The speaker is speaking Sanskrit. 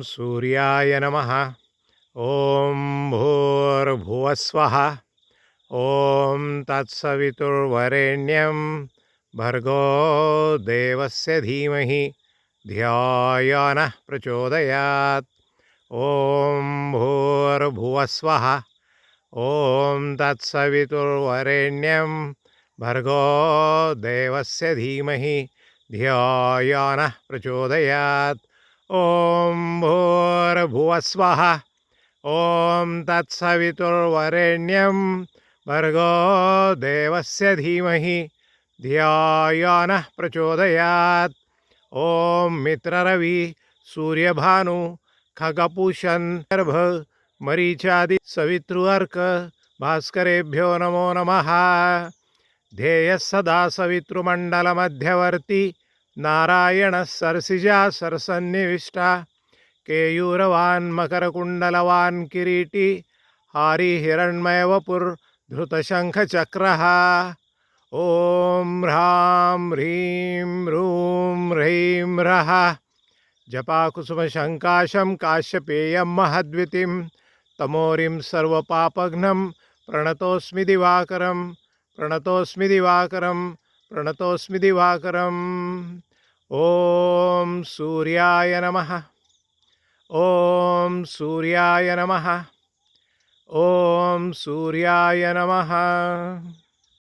सूर्याय नमः। ॐ भूर्भुवस्वः। ॐ तत्सवितुर्वरेण्यं भर्गो देवस्य धीमहि धियो नः प्रचोदयात्। ॐ भूर्भुवस्वः। ॐ तत्सवितुर्वरेण्यं भर्गो देवस्य धीमहि धियो नः प्रचोदयात्। ॐ भूर्भुवस्वः। ॐ तत्सवितुर्वरेण्यं भर्गो देवस्य धीमहि धियो नः प्रचोदयात्। ॐ मित्ररवि सूर्यभानु खगपूषन् गर्भ मरीचादि सवितृर्क भास्करेभ्यो नमो नमः। ध्येयः सदा सवितृमण्डलमध्यवर्ती नारायणः सरसिजा सरसन्निविष्टा केयूरवान् मकरकुण्डलवान् किरीटी हारिहिरण्मयवपुर्धृतशङ्खचक्रः। ॐ ह्रां ह्रीं ह्रूं ह्रैं ह्रः जपाकुसुमशङ्काशं काश्यपेयं महद्वितिं तमोरिं सर्वपापघ्नं प्रणतोऽस्मि दिवाकरं प्रणतोऽस्मि दिवाकरं प्रणतोऽस्मि दिवाकरम्। ॐ सूर्याय नमः। ॐ सूर्याय नमः। ॐ सूर्याय नमः।